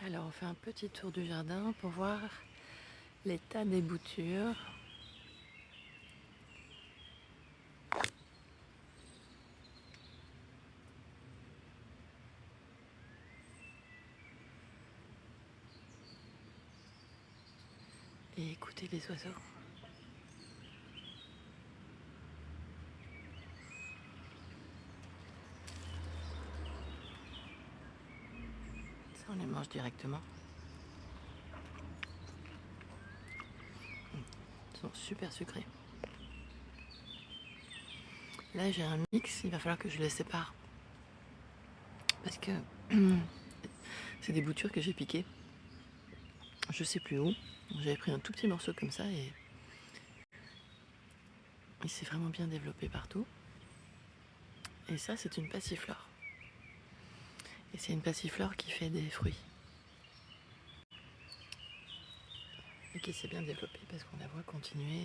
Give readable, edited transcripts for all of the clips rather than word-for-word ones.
Alors on fait un petit tour du jardin pour voir l'état des boutures. Et écouter les oiseaux. Ça on les mange directement. Ils sont super sucrés. Là j'ai un mix, il va falloir que je les sépare. Parce que c'est des boutures que j'ai piquées. Je sais plus où. J'avais pris un tout petit morceau comme ça et il s'est vraiment bien développé partout. Et ça c'est une passiflore. Et c'est une passiflore qui fait des fruits. Et qui s'est bien développée parce qu'on la voit continuer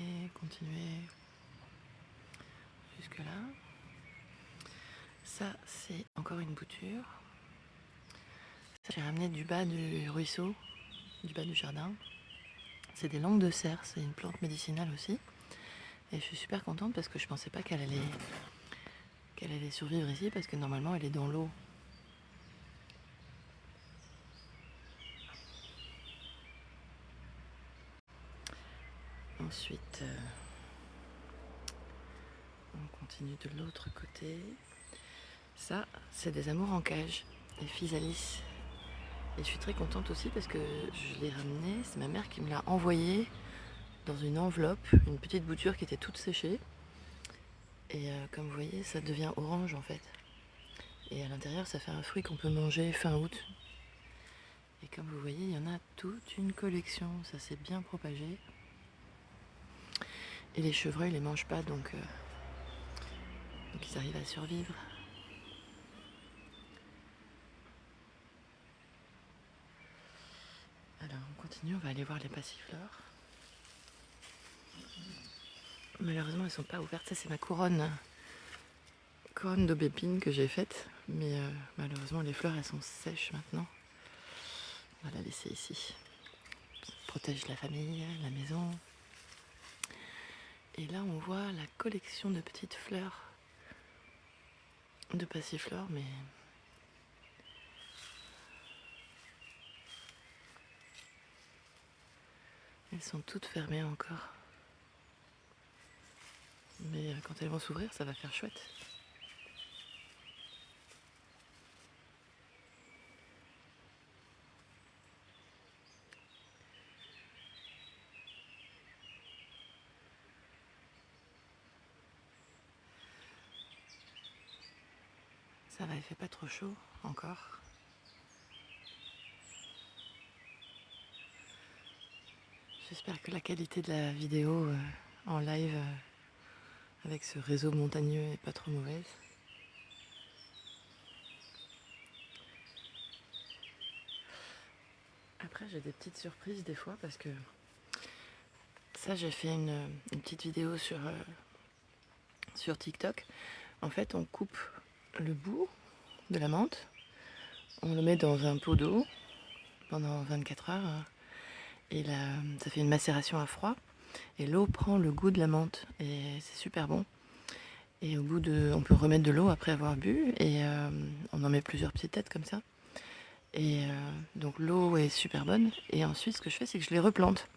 jusque là. Ça c'est encore une bouture. J'ai ramené du bas du ruisseau, du bas du jardin. C'est des langues de cerf, c'est une plante médicinale aussi. Et je suis super contente parce que je pensais pas qu'elle allait survivre ici parce que normalement elle est dans l'eau. Ensuite, on continue de l'autre côté. Ça, c'est des amours en cage, les physalis. Et je suis très contente aussi parce que je l'ai ramené, c'est ma mère qui me l'a envoyé dans une enveloppe, une petite bouture qui était toute séchée. Et comme vous voyez, ça devient orange en fait. Et à l'intérieur, ça fait un fruit qu'on peut manger fin août. Et comme vous voyez, il y en a toute une collection. Ça s'est bien propagé. Et les chevreuils ne les mangent pas, donc ils arrivent à survivre. Alors, on continue, on va aller voir les passiflores. Malheureusement, elles ne sont pas ouvertes. Ça, c'est ma couronne d'aubépine que j'ai faite. Mais malheureusement, les fleurs, elles sont sèches maintenant. On va la laisser ici. Ça protège la famille, la maison. Et là, on voit la collection de petites fleurs de passiflore, mais elles sont toutes fermées encore. Mais quand elles vont s'ouvrir, ça va faire chouette. Ça va, il fait pas trop chaud encore. J'espère que la qualité de la vidéo en live avec ce réseau montagneux est pas trop mauvaise. Après, j'ai des petites surprises des fois parce que ça, j'ai fait une petite vidéo sur TikTok. En fait, on coupe le bout de la menthe, on le met dans un pot d'eau pendant 24 heures et là, ça fait une macération à froid et l'eau prend le goût de la menthe et c'est super bon. Et on peut remettre de l'eau après avoir bu et on en met plusieurs petites têtes comme ça. Et donc l'eau est super bonne. Et ensuite, ce que je fais, c'est que je les replante.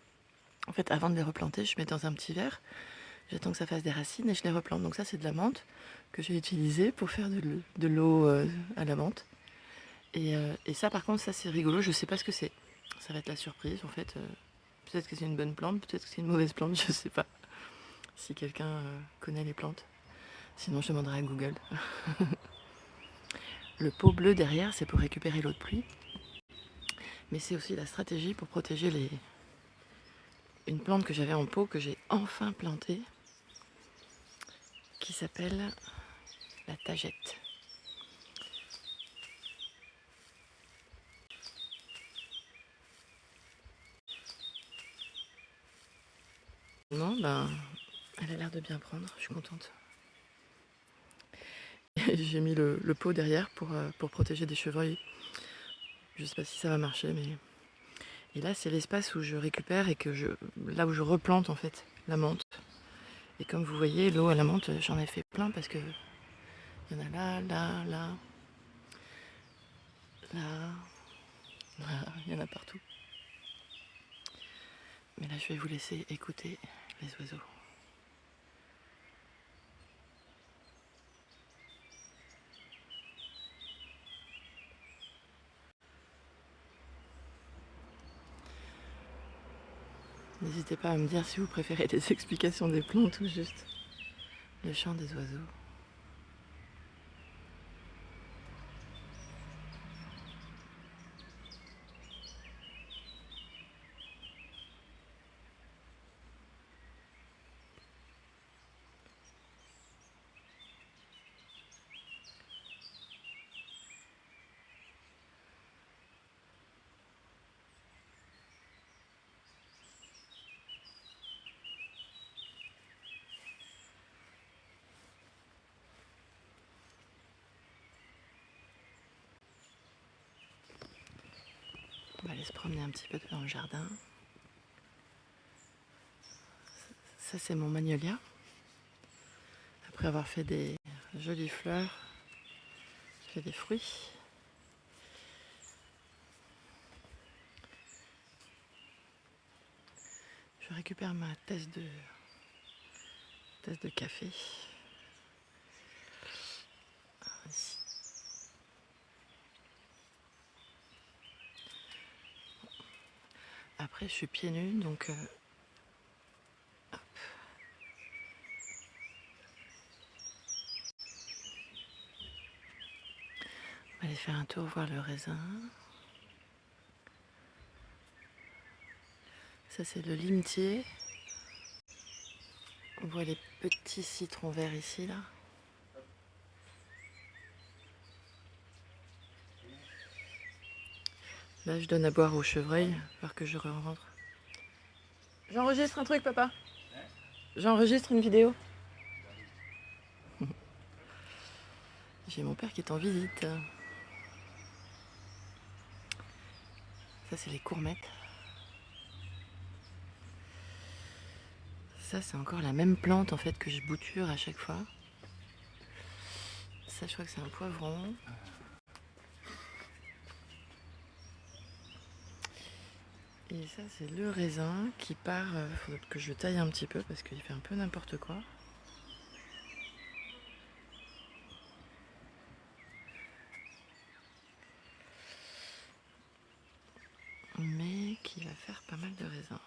En fait, avant de les replanter, je mets dans un petit verre. J'attends que ça fasse des racines et je les replante. Donc ça, c'est de la menthe que j'ai utilisée pour faire de l'eau à la menthe. Et ça, par contre, ça, c'est rigolo. Je sais pas ce que c'est. Ça va être la surprise, en fait. Peut-être que c'est une bonne plante, peut-être que c'est une mauvaise plante, je sais pas. Si quelqu'un connaît les plantes. Sinon, je demanderai à Google. Le pot bleu derrière, c'est pour récupérer l'eau de pluie. Mais c'est aussi la stratégie pour protéger une plante que j'avais en pot, que j'ai enfin plantée, qui s'appelle la tagette. Non, elle a l'air de bien prendre, je suis contente. J'ai mis le pot derrière pour protéger des chevreuils. Je sais pas si ça va marcher, mais... Et là, c'est l'espace où je récupère et là où je replante en fait la menthe. Et comme vous voyez, l'eau à la menthe, j'en ai fait plein parce que il y en a là, là, là, là, là, il y en a partout. Mais là, je vais vous laisser écouter les oiseaux. N'hésitez pas à me dire si vous préférez des explications des plantes ou juste le chant des oiseaux. On va aller se promener un petit peu dans le jardin. Ça, c'est mon magnolia. Après avoir fait des jolies fleurs, je fais des fruits. Je récupère ma tasse de café. Ici. Après, je suis pieds nus, donc hop. On va aller faire un tour voir le raisin. Ça, c'est le limetier. On voit les petits citrons verts ici, là. Là, je donne à boire au chevreuil, alors que je rentre. J'enregistre un truc, papa. J'enregistre une vidéo. J'ai mon père qui est en visite. Ça, c'est les courmettes. Ça, c'est encore la même plante, en fait, que je bouture à chaque fois. Ça, je crois que c'est un poivron. Et ça, c'est le raisin qui part. Faudrait que je taille un petit peu parce qu'il fait un peu n'importe quoi. Mais qui va faire pas mal de raisins.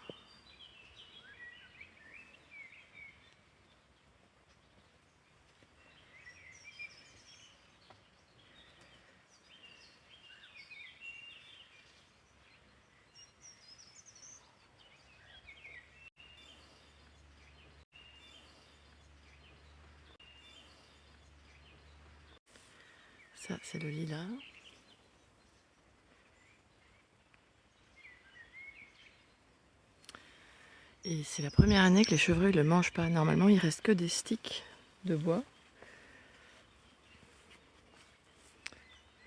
Ça, c'est le lilas. Et c'est la première année que les chevreuils ne le mangent pas. Normalement, il reste que des sticks de bois.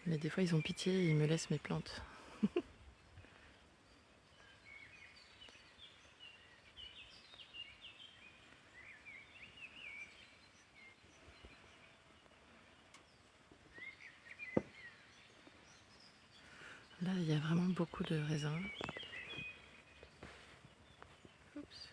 Mais des fois, ils ont pitié et ils me laissent mes plantes. Là, il y a vraiment beaucoup de raisins. Oups.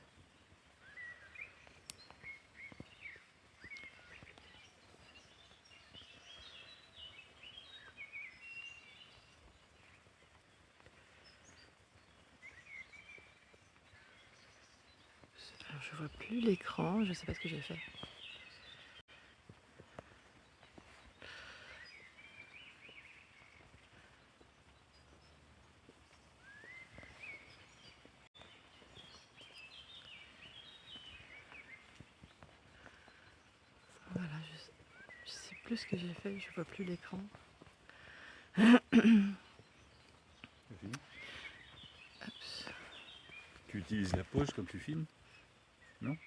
Alors, je vois plus l'écran, je sais pas ce que j'ai fait. Voilà, je sais plus ce que j'ai fait, je vois plus l'écran. Oups. Tu utilises la pause comme tu filmes? Non?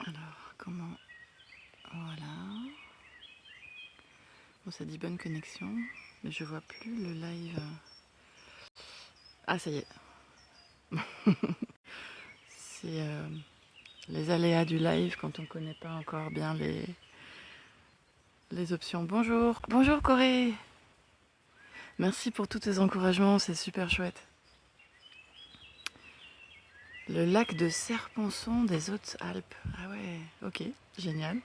Alors, comment... Voilà. Bon, ça dit bonne connexion, mais je vois plus le live. Ah, ça y est. C'est les aléas du live quand on connaît pas encore bien les options. Bonjour. Bonjour Corée. Merci pour tous tes encouragements, c'est super chouette. Le lac de Serponçon des Hautes-Alpes. Ah ouais, ok, génial.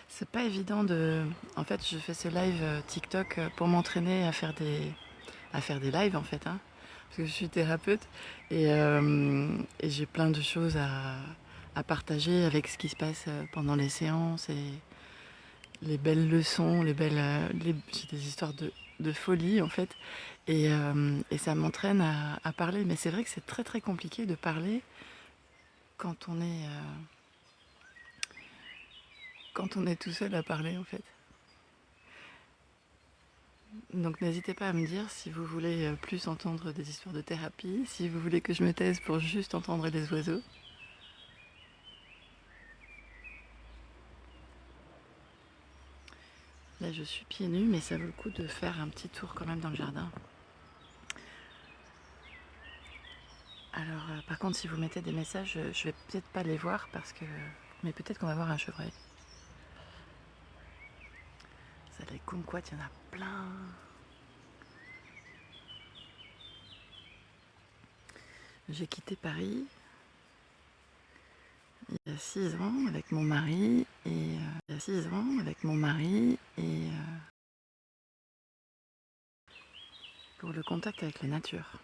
C'est pas évident de... En fait, je fais ce live TikTok pour m'entraîner à faire des lives en fait, hein, parce que je suis thérapeute et j'ai plein de choses à partager avec ce qui se passe pendant les séances et les belles leçons, j'ai des histoires de folie en fait et ça m'entraîne à parler. Mais c'est vrai que c'est très très compliqué de parler quand quand on est tout seul à parler en fait. Donc n'hésitez pas à me dire si vous voulez plus entendre des histoires de thérapie, si vous voulez que je me taise pour juste entendre les oiseaux. Là je suis pieds nus, mais ça vaut le coup de faire un petit tour quand même dans le jardin. Alors par contre si vous mettez des messages, je vais peut-être pas les voir parce que... Mais peut-être qu'on va voir un chevreuil. Ça les kumquats, il y en a plein. J'ai quitté Paris il y a 6 ans avec mon mari et pour le contact avec la nature.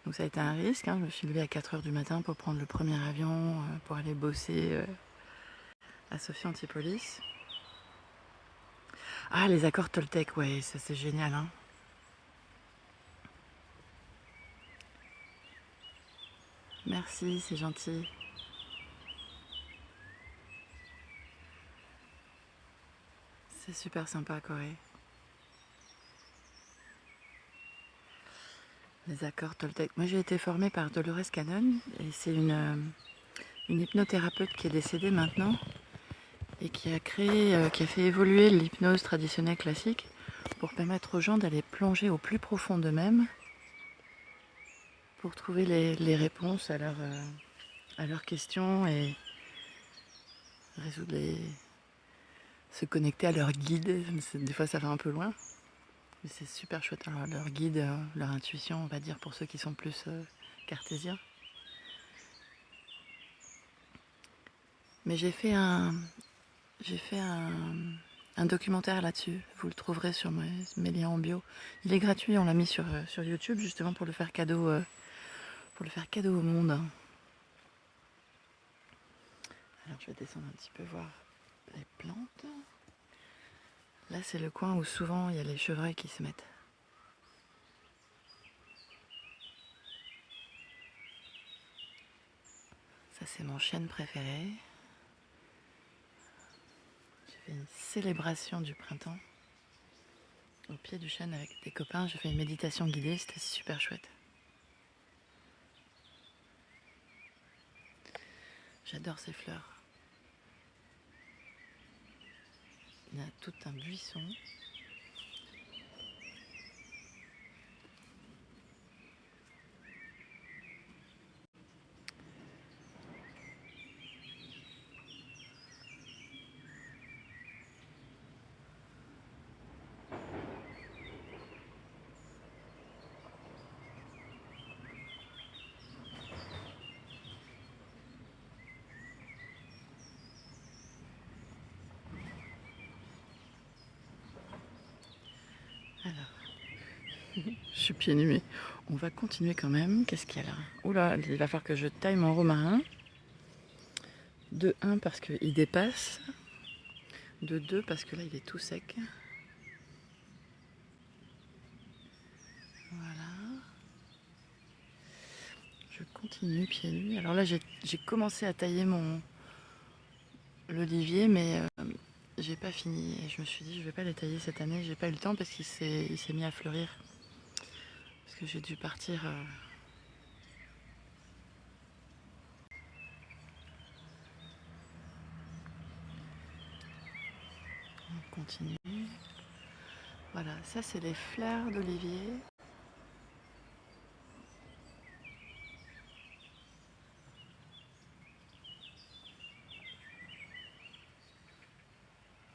Donc ça a été un risque, hein. Je me suis levée à 4 h du matin pour prendre le premier avion pour aller bosser à Sophia Antipolis. Ah, les accords Toltec, ouais, ça c'est génial, hein. Merci, c'est gentil. C'est super sympa, Corée. Les accords Toltec. Moi, j'ai été formée par Dolores Cannon et c'est une hypnothérapeute qui est décédée maintenant et qui a fait évoluer l'hypnose traditionnelle classique pour permettre aux gens d'aller plonger au plus profond d'eux-mêmes pour trouver les réponses à leurs questions et résoudre se connecter à leur guide. Des fois, ça va un peu loin, mais c'est super chouette. Alors, leur guide, leur intuition, on va dire, pour ceux qui sont plus cartésiens. Mais j'ai fait un documentaire là-dessus. Vous le trouverez sur mes liens en bio. Il est gratuit, on l'a mis sur YouTube justement pour le faire cadeau au monde. Alors je vais descendre un petit peu voir les plantes. Là c'est le coin où souvent il y a les chevreuils qui se mettent. Ça c'est mon chêne préféré. J'ai fait une célébration du printemps au pied du chêne avec des copains. J'ai fait une méditation guidée, c'était super chouette. J'adore ces fleurs. Il y a tout un buisson. Alors, je suis pieds nus, mais on va continuer quand même. Qu'est-ce qu'il y a là? Oula, il va falloir que je taille mon romarin. De 1 parce qu'il dépasse. De 2 parce que là il est tout sec. Voilà. Je continue pieds nus. Alors là j'ai commencé à tailler l'olivier, mais j'ai pas fini. Et je me suis dit je vais pas les tailler cette année. J'ai pas eu le temps parce qu'il s'est mis à fleurir. Parce que j'ai dû partir. continue. Voilà, ça c'est les fleurs d'olivier.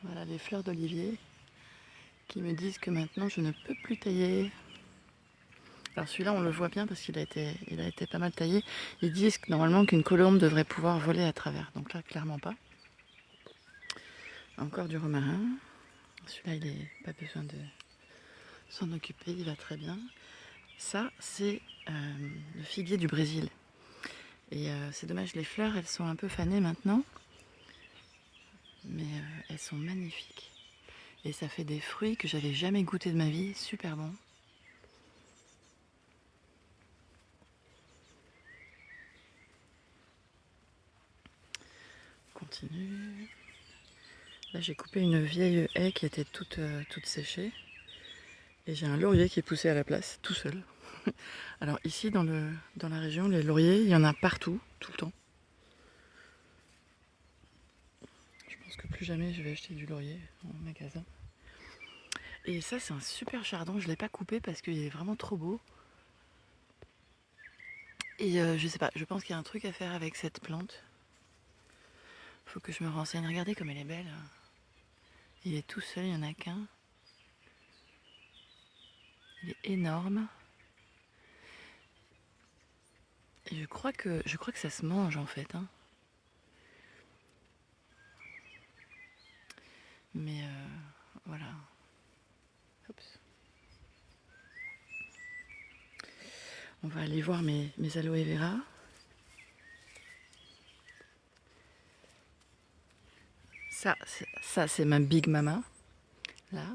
Voilà les fleurs d'olivier qui me disent que maintenant je ne peux plus tailler. Alors celui-là on le voit bien parce qu'il a été pas mal taillé. Ils disent que normalement qu'une colombe devrait pouvoir voler à travers. Donc là clairement pas. Encore du romarin. Celui-là il n'est pas besoin de s'en occuper, il va très bien. Ça c'est le figuier du Brésil. Et c'est dommage, les fleurs elles sont un peu fanées maintenant. Mais elles sont magnifiques. Et ça fait des fruits que j'avais jamais goûté de ma vie, super bon. Continue. Là j'ai coupé une vieille haie qui était toute séchée. Et j'ai un laurier qui est poussé à la place, tout seul. Alors ici dans la région, les lauriers, il y en a partout, tout le temps. Je pense que plus jamais je vais acheter du laurier en magasin. Et ça c'est un super chardon, je ne l'ai pas coupé parce qu'il est vraiment trop beau. Et je sais pas, je pense qu'il y a un truc à faire avec cette plante. Faut que je me renseigne. Regardez comme elle est belle. Il est tout seul, il n'y en a qu'un. Il est énorme. Et je crois que ça se mange en fait. Hein. Mais voilà. Oups. On va aller voir mes aloe vera. Ça c'est ma Big Mama. Là.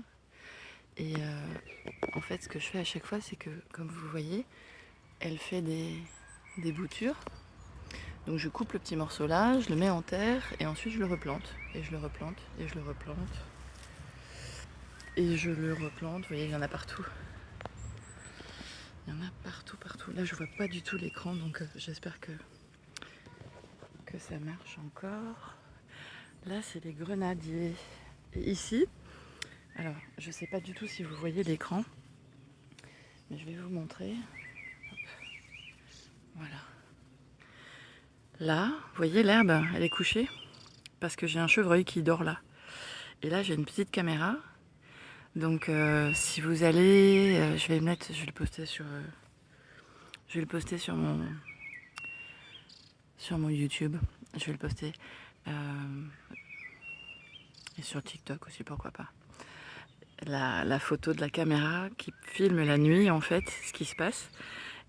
Et en fait, ce que je fais à chaque fois, c'est que, comme vous voyez, elle fait des boutures. Donc je coupe le petit morceau là, je le mets en terre et ensuite je le replante. Et je le replante, et je le replante. Et je le replante, vous voyez, il y en a partout. Il y en a partout, partout. Là, je vois pas du tout l'écran, donc j'espère que ça marche encore. Là, c'est les grenadiers. Et ici, alors, je sais pas du tout si vous voyez l'écran, mais je vais vous montrer. Hop. Voilà. Là, vous voyez l'herbe, elle est couchée parce que j'ai un chevreuil qui dort là. Et là, j'ai une petite caméra. Donc, si vous allez, je vais le poster sur mon YouTube. Je vais le poster et sur TikTok aussi, pourquoi pas. La photo de la caméra qui filme la nuit en fait ce qui se passe.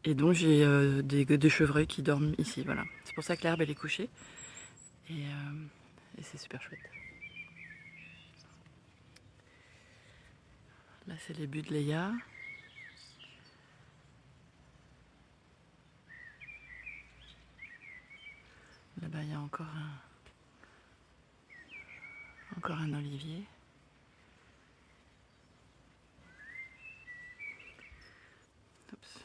Et donc j'ai des chevreuils qui dorment ici, voilà. C'est pour ça que l'herbe elle est couchée. Et c'est super chouette. Là c'est les Buddleia. Là-bas il y a encore un olivier. Oups.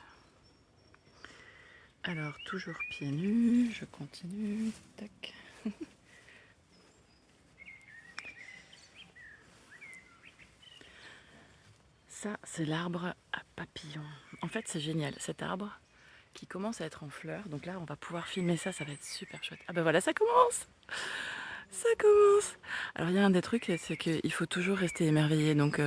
Alors toujours pieds nus, je continue. Tac. Ça, c'est l'arbre à papillons. En fait, c'est génial, cet arbre qui commence à être en fleurs. Donc là, on va pouvoir filmer ça, ça va être super chouette. Ah ben voilà, ça commence. Ça commence. Alors il y a un des trucs, c'est qu'il faut toujours rester émerveillé. Donc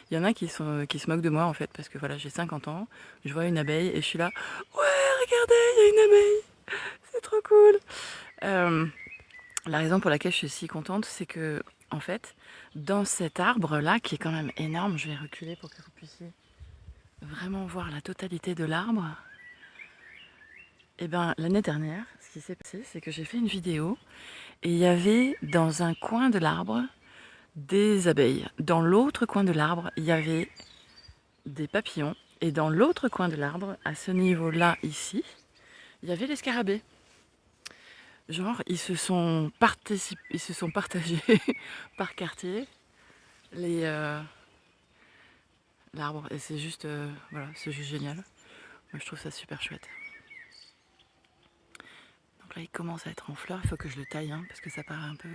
il y en a qui se moquent de moi en fait, parce que voilà, j'ai 50 ans, je vois une abeille et je suis là, ouais, regardez, il y a une abeille, c'est trop cool. La raison pour laquelle je suis si contente, c'est que en fait, dans cet arbre-là, qui est quand même énorme, je vais reculer pour que vous puissiez vraiment voir la totalité de l'arbre. Et ben l'année dernière, ce qui s'est passé, c'est que j'ai fait une vidéo et il y avait dans un coin de l'arbre des abeilles. Dans l'autre coin de l'arbre, il y avait des papillons. Et dans l'autre coin de l'arbre, à ce niveau-là, ici, il y avait les scarabées. Genre, ils se sont partagés par quartier l'arbre. Et c'est juste, voilà, c'est juste génial. Moi, je trouve ça super chouette. Donc là, il commence à être en fleurs. Il faut que je le taille, hein, parce que ça paraît un peu...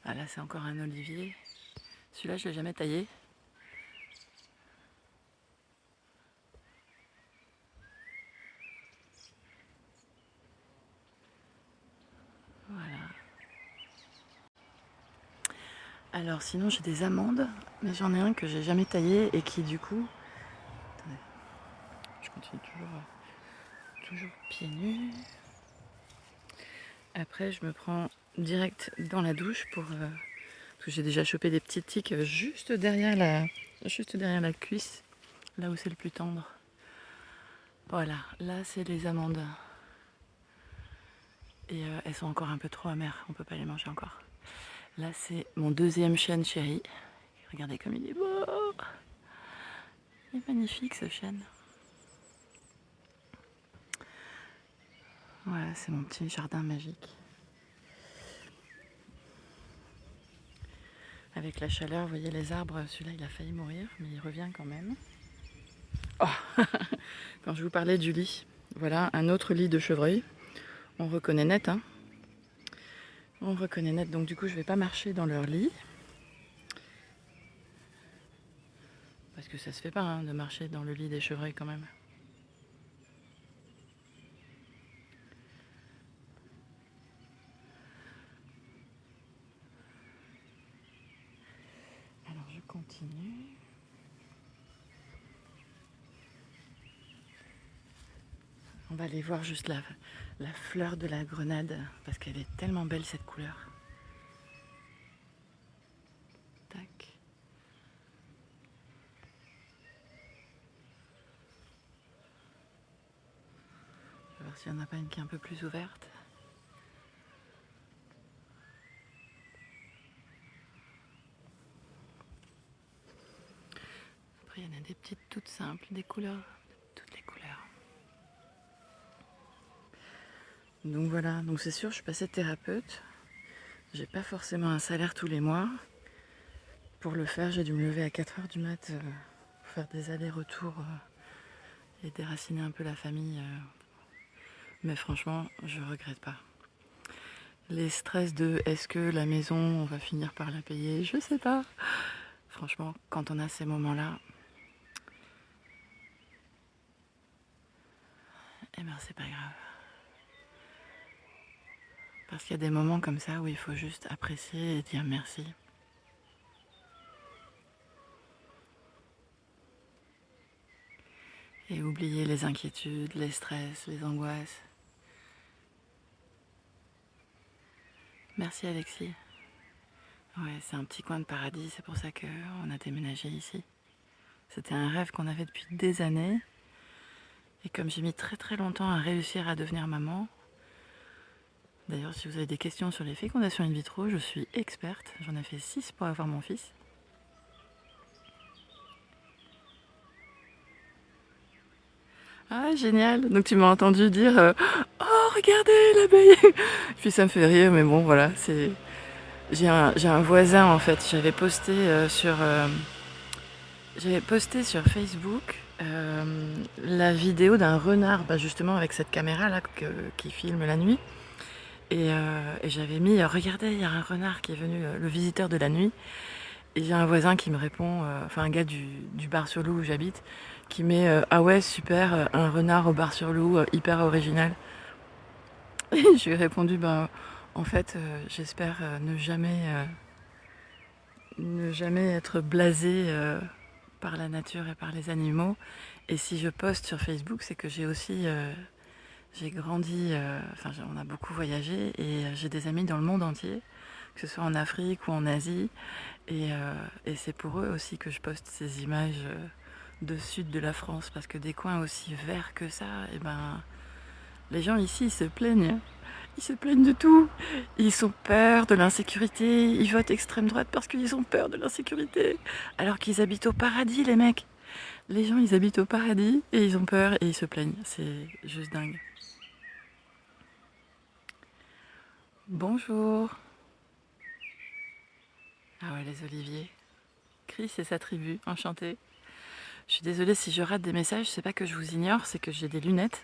Ah là c'est encore un olivier. Celui-là je l'ai jamais taillé. Voilà. Alors sinon j'ai des amandes, mais j'en ai un que j'ai jamais taillé et qui du coup... Attendez, je continue toujours pieds nus. Après je me prends direct dans la douche pour... parce que j'ai déjà chopé des petites tiques juste derrière la cuisse, là où c'est le plus tendre. Voilà, là c'est les amandes. Et elles sont encore un peu trop amères, on peut pas les manger encore. Là c'est mon deuxième chêne chéri. Regardez comme il est beau. Il est magnifique ce chêne. Voilà, c'est mon petit jardin magique. Avec la chaleur, vous voyez les arbres, celui-là il a failli mourir, mais il revient quand même. Oh quand je vous parlais du lit, voilà un autre lit de chevreuil. On reconnaît net, hein. On reconnaît net, donc du coup je vais pas marcher dans leur lit. Parce que ça se fait pas hein, de marcher dans le lit des chevreuils quand même. Alors je continue. On va aller voir juste la fleur de la grenade, parce qu'elle est tellement belle cette couleur. Tac. Je vais voir s'il n'y en a pas une qui est un peu plus ouverte. Après il y en a des petites toutes simples, des couleurs, toutes les couleurs. Donc voilà, donc c'est sûr, je suis passée thérapeute. J'ai pas forcément un salaire tous les mois. Pour le faire, j'ai dû me lever à 4h du mat pour faire des allers-retours et déraciner un peu la famille. Mais franchement, je regrette pas. Les stress de est-ce que la maison, on va finir par la payer, je sais pas. Franchement, quand on a ces moments-là, eh ben c'est pas grave. Parce qu'il y a des moments comme ça où il faut juste apprécier et dire merci. Et oublier les inquiétudes, les stress, les angoisses. Merci Alexis. Ouais, c'est un petit coin de paradis, c'est pour ça qu'on a déménagé ici. C'était un rêve qu'on avait depuis des années. Et comme j'ai mis très très longtemps à réussir à devenir maman, d'ailleurs si vous avez des questions sur les fécondations in vitro, je suis experte. J'en ai fait 6 pour avoir mon fils. Ah génial, donc tu m'as entendu dire oh regardez l'abeille. Puis ça me fait rire, mais bon voilà, c'est... J'ai un voisin en fait, j'avais posté sur Facebook la vidéo d'un renard, justement avec cette caméra là qui filme la nuit. Et j'avais mis, regardez, il y a un renard qui est venu, le visiteur de la nuit. Et j'ai un voisin qui me répond, enfin un gars du Bar-sur-Loup où j'habite, qui met ah ouais super, un renard au Bar-sur-Loup, hyper original. Et je lui ai répondu en fait j'espère ne jamais être blasé par la nature et par les animaux. Et si je poste sur Facebook, c'est que j'ai aussi j'ai grandi, on a beaucoup voyagé et j'ai des amis dans le monde entier, que ce soit en Afrique ou en Asie. Et c'est pour eux aussi que je poste ces images de sud de la France, parce que des coins aussi verts que ça, et les gens ici ils se plaignent. Ils se plaignent de tout. Ils ont peur de l'insécurité. Ils votent extrême droite parce qu'ils ont peur de l'insécurité. Alors qu'ils habitent au paradis, les mecs. Les gens, ils habitent au paradis et ils ont peur et ils se plaignent. C'est juste dingue. Bonjour. Ah ouais, les oliviers. Chris et sa tribu, enchanté. Je suis désolée si je rate des messages, c'est pas que je vous ignore, c'est que j'ai des lunettes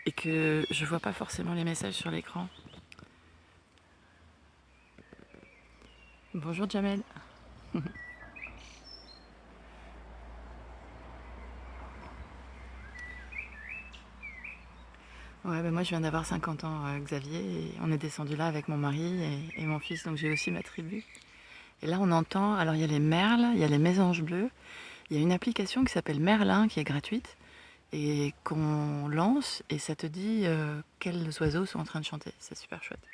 et que je vois pas forcément les messages sur l'écran. Bonjour Jamel. Ouais, bah moi je viens d'avoir 50 ans, Xavier, et on est descendu là avec mon mari et mon fils, donc j'ai aussi ma tribu. Et là on entend, alors il y a les merles, il y a les mésanges bleus, il y a une application qui s'appelle Merlin qui est gratuite et qu'on lance et ça te dit quels oiseaux sont en train de chanter. C'est super chouette.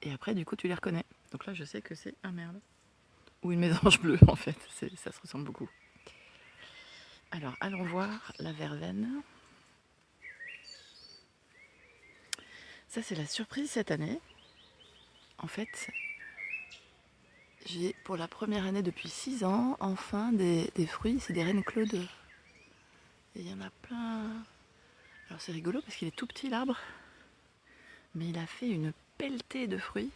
Et après du coup tu les reconnais. Donc là je sais que c'est un merle. Ou une mésange bleue en fait, ça se ressemble beaucoup. Alors allons voir la verveine. Ça c'est la surprise cette année. En fait, j'ai pour la première année depuis 6 ans enfin des fruits, c'est des reines claudes. Et il y en a plein. Alors c'est rigolo parce qu'il est tout petit l'arbre, mais il a fait une pelletée de fruits.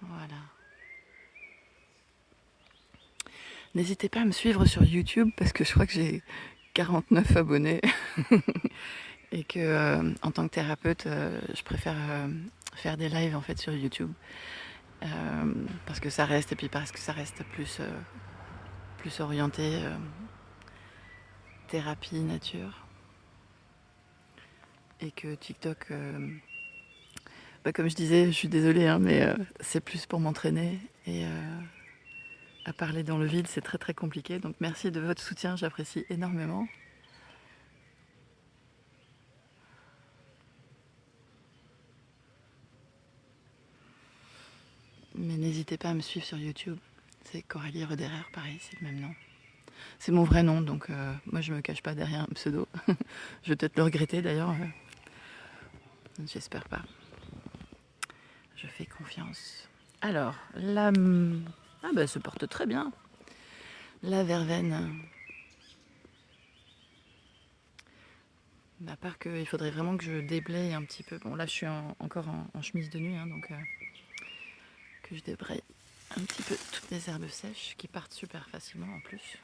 Voilà. N'hésitez pas à me suivre sur YouTube parce que je crois que j'ai 49 abonnés et que en tant que thérapeute, je préfère faire des lives en fait sur YouTube parce que ça reste et puis parce que ça reste plus orienté thérapie nature et que TikTok, bah, comme je disais, je suis désolée hein, mais c'est plus pour m'entraîner et à parler dans le vide c'est très très compliqué, donc merci de votre soutien, j'apprécie énormément. Mais n'hésitez pas à me suivre sur YouTube. C'est Coralie Roederer, pareil, c'est le même nom. C'est mon vrai nom, donc moi je me cache pas derrière un pseudo. Je vais peut-être le regretter d'ailleurs. J'espère pas. Je fais confiance. Alors, la... Ah bah elle se porte très bien. La verveine. À part qu'il faudrait vraiment que je déblaye un petit peu. Bon là je suis encore en chemise de nuit, hein, donc que je débraye un petit peu toutes les herbes sèches qui partent super facilement en plus.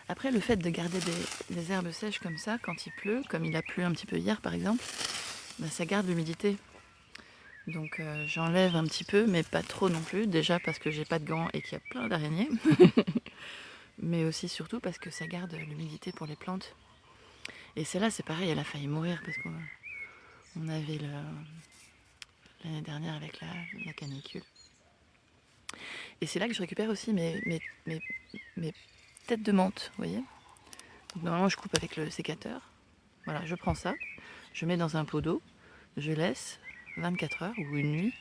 Après, le fait de garder des herbes sèches comme ça, quand il pleut, comme il a plu un petit peu hier par exemple, bah, ça garde l'humidité. Donc j'enlève un petit peu, mais pas trop non plus. Déjà parce que j'ai pas de gants et qu'il y a plein d'araignées. Mais aussi surtout parce que ça garde l'humidité pour les plantes. Et celle-là, c'est pareil, elle a failli mourir parce qu'on avait l'année dernière avec la canicule. Et c'est là que je récupère aussi mes têtes de menthe, vous voyez. Donc, normalement, je coupe avec le sécateur. Voilà, je prends ça, je mets dans un pot d'eau, je laisse 24 heures ou une nuit,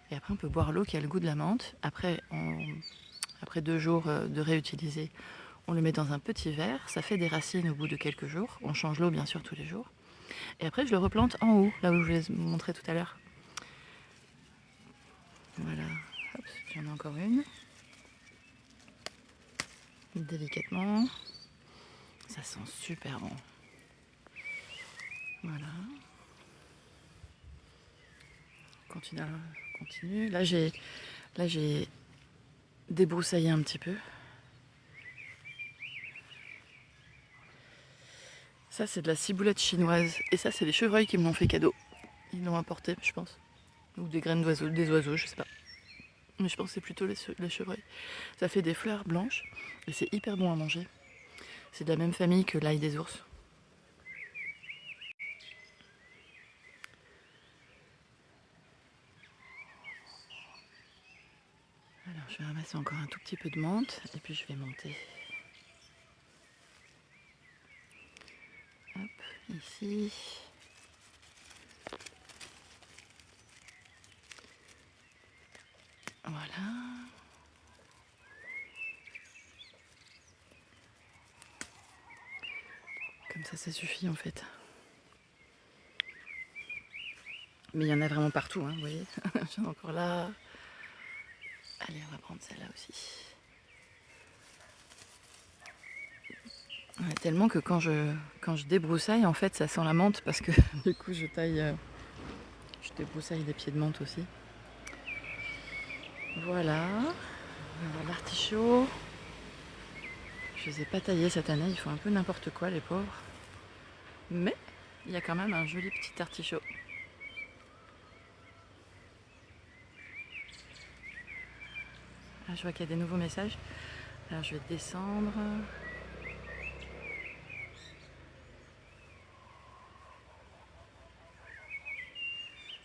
et après on peut boire l'eau qui a le goût de la menthe. Après 2 jours de réutiliser, on le met dans un petit verre, ça fait des racines au bout de quelques jours. On change l'eau bien sûr tous les jours. Et après je le replante en haut, là où je vous ai montré tout à l'heure. Voilà, hop, j'en ai encore une. Délicatement. Ça sent super bon. Voilà. Continue. Là j'ai débroussaillé un petit peu. Ça c'est de la ciboulette chinoise. Et ça c'est les chevreuils qui me l'ont fait cadeau. Ils l'ont apporté je pense. Ou des graines d'oiseaux, des oiseaux, je sais pas. Mais je pense que c'est plutôt les chevreuils. Ça fait des fleurs blanches et c'est hyper bon à manger. C'est de la même famille que l'ail des ours. Alors je vais ramasser encore un tout petit peu de menthe et puis je vais monter. Hop, ici. Voilà. Comme ça suffit en fait. Mais il y en a vraiment partout, hein, vous voyez. J'en ai encore là. Allez, on va prendre celle-là aussi. Ouais, tellement que quand je débroussaille, en fait, ça sent la menthe parce que du coup, je débroussaille des pieds de menthe aussi. Voilà. L'artichaut. Je les ai pas taillés cette année, ils font un peu n'importe quoi les pauvres. Mais il y a quand même un joli petit artichaut. Ah, je vois qu'il y a des nouveaux messages. Alors je vais descendre.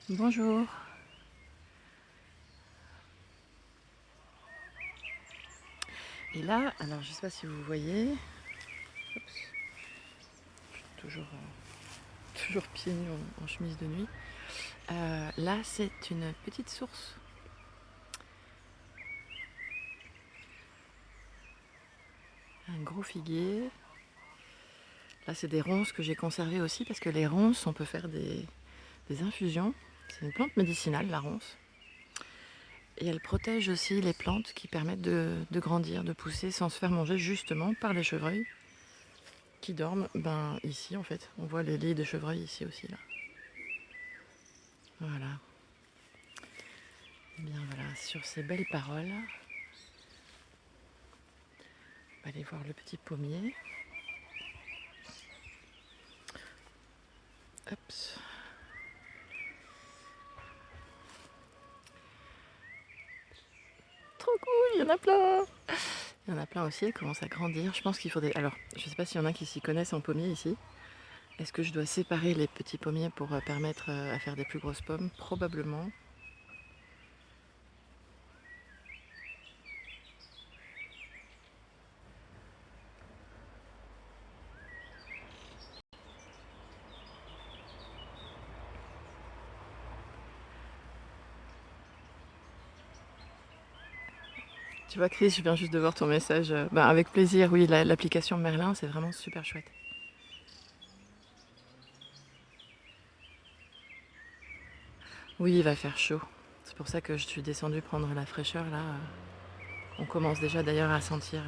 Bonjour. Et là, alors je sais pas si vous voyez. Oups. Je suis toujours pieds nus en chemise de nuit. Là, c'est une petite source. Un gros figuier. Là, c'est des ronces que j'ai conservées aussi parce que les ronces, on peut faire des infusions. C'est une plante médicinale, la ronce. Et elle protège aussi les plantes qui permettent de grandir, de pousser sans se faire manger justement par les chevreuils qui dorment ici en fait. On voit les lits de chevreuils ici aussi là. Voilà. Et bien voilà, sur ces belles paroles, on va aller voir le petit pommier. Hop. Trop cool, il y en a plein. Il y en a plein aussi, elles commencent à grandir. Je pense qu'il faut des... Alors, je ne sais pas s'il y en a qui s'y connaissent en pommier ici. Est-ce que je dois séparer les petits pommiers pour permettre à faire des plus grosses pommes? Probablement. Tu vois Chris, je viens juste de voir ton message. Avec plaisir, oui, l'application Merlin, c'est vraiment super chouette. Oui, il va faire chaud. C'est pour ça que je suis descendue prendre la fraîcheur là. On commence déjà d'ailleurs à sentir...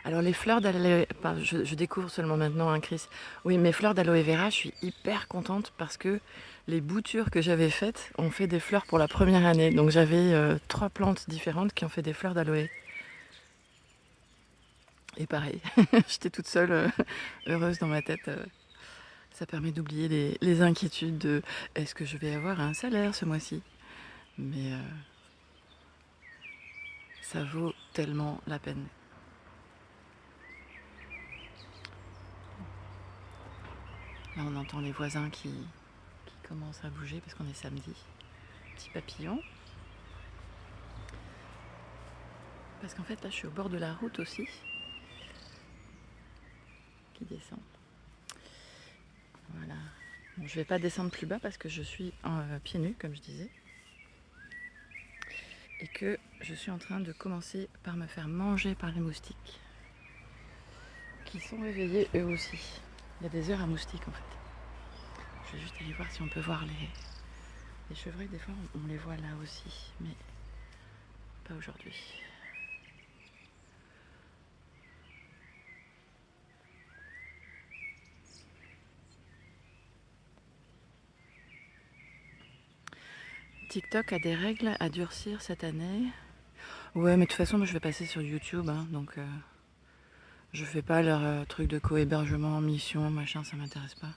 Alors les fleurs d'aloe... je découvre seulement maintenant, hein, Chris. Oui, mes fleurs d'aloe vera, je suis hyper contente parce que les boutures que j'avais faites ont fait des fleurs pour la première année. Donc j'avais 3 plantes différentes qui ont fait des fleurs d'aloe. Et pareil, j'étais toute seule, heureuse dans ma tête. Ça permet d'oublier les inquiétudes de est-ce que je vais avoir un salaire ce mois-ci? Mais ça vaut tellement la peine. Là, on entend les voisins qui commencent à bouger parce qu'on est samedi. Petit papillon. Parce qu'en fait, là, je suis au bord de la route aussi. Qui descend. Voilà. Bon, je vais pas descendre plus bas parce que je suis pieds nus, comme je disais. Et que je suis en train de commencer par me faire manger par les moustiques. Qui sont réveillés eux aussi. Il y a des heures à moustiques en fait. Je vais juste aller voir si on peut voir les chevreuils. Des fois, on les voit là aussi, mais pas aujourd'hui. TikTok a des règles à durcir cette année. Ouais, mais de toute façon, moi, je vais passer sur YouTube, hein, donc je fais pas leur truc de co-hébergement, mission, machin, ça m'intéresse pas.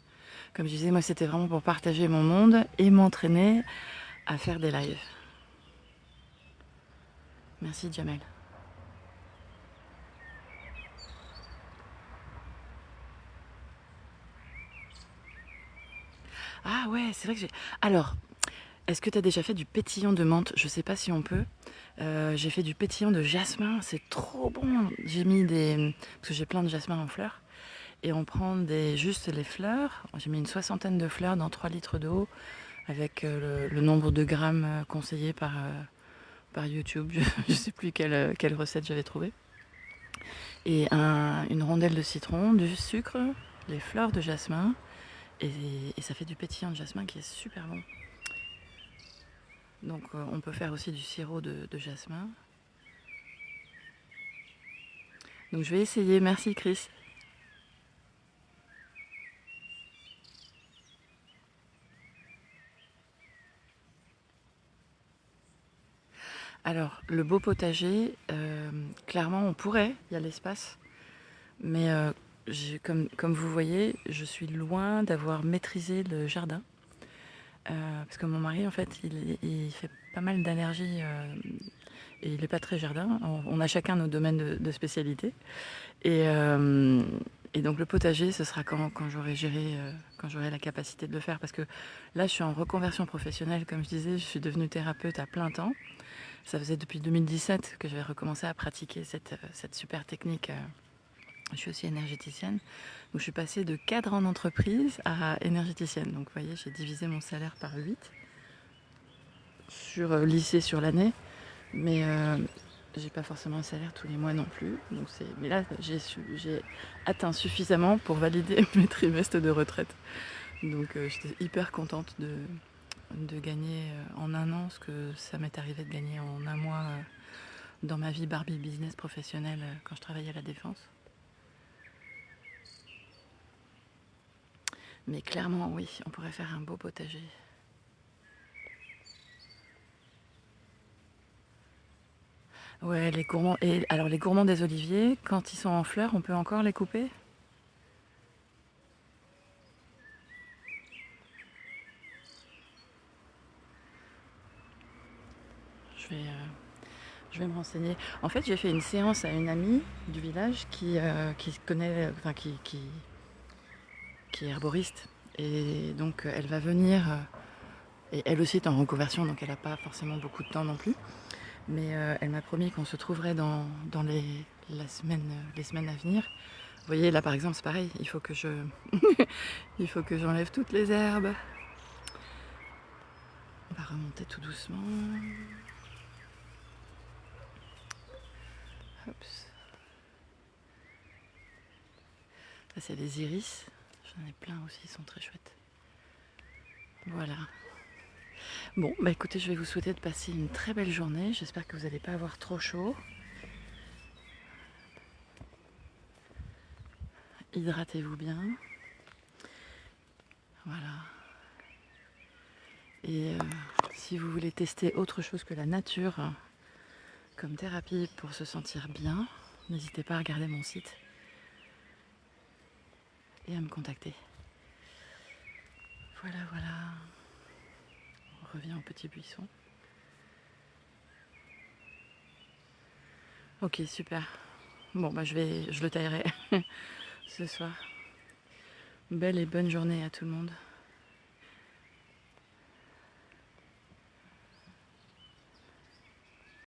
Comme je disais, moi, c'était vraiment pour partager mon monde et m'entraîner à faire des lives. Merci, Jamel. Ah ouais, c'est vrai que j'ai... Alors, est-ce que tu as déjà fait du pétillant de menthe? Je sais pas si on peut. J'ai fait du pétillant de jasmin, c'est trop bon. J'ai mis des... Parce que j'ai plein de jasmin en fleurs. Et on prend juste les fleurs. J'ai mis une 60aine de fleurs dans 3 litres d'eau avec le nombre de grammes conseillé par YouTube. Je ne sais plus quelle recette j'avais trouvée. Et une rondelle de citron, du sucre, les fleurs de jasmin. Et ça fait du pétillant de jasmin qui est super bon. Donc on peut faire aussi du sirop de jasmin. Donc je vais essayer. Merci Chris. Alors le beau potager, clairement on pourrait, il y a l'espace, mais comme vous voyez, je suis loin d'avoir maîtrisé le jardin. Parce que mon mari, en fait, il fait pas mal d'allergies et il n'est pas très jardin. On a chacun nos domaines de spécialité. Et donc le potager, ce sera quand j'aurai géré, quand j'aurai la capacité de le faire. Parce que là, je suis en reconversion professionnelle, comme je disais, je suis devenue thérapeute à plein temps. Ça faisait depuis 2017 que j'avais recommencé à pratiquer cette super technique. Je suis aussi énergéticienne. Donc je suis passée de cadre en entreprise à énergéticienne. Donc vous voyez, j'ai divisé mon salaire par 8 sur lycée sur l'année. Mais j'ai pas forcément un salaire tous les mois non plus. Mais là, j'ai atteint suffisamment pour valider mes trimestres de retraite. Donc j'étais hyper contente de gagner en un an ce que ça m'est arrivé de gagner en un mois dans ma vie Barbie business professionnelle quand je travaillais à la Défense. Mais clairement, oui, on pourrait faire un beau potager. Ouais, les gourmands. Et alors, les gourmands des oliviers, quand ils sont en fleurs, on peut encore les couper? Je vais me renseigner. En fait, j'ai fait une séance à une amie du village qui connaît, enfin, qui est herboriste. Et donc, elle va venir. Et elle aussi est en reconversion, donc elle n'a pas forcément beaucoup de temps non plus. Mais elle m'a promis qu'on se trouverait dans les semaines à venir. Vous voyez, là par exemple, c'est pareil. Il faut que il faut que j'enlève toutes les herbes. On va remonter tout doucement. Hop. Ça, c'est les iris. J'en ai plein aussi, ils sont très chouettes. Voilà. Bon, bah écoutez, je vais vous souhaiter de passer une très belle journée. J'espère que vous n'allez pas avoir trop chaud. Hydratez-vous bien. Voilà. Et si vous voulez tester autre chose que la nature comme thérapie pour se sentir bien, n'hésitez pas à regarder mon site et à me contacter. Voilà, voilà. On revient au petit buisson. Ok, super. Bon, bah je le taillerai ce soir. Belle et bonne journée à tout le monde.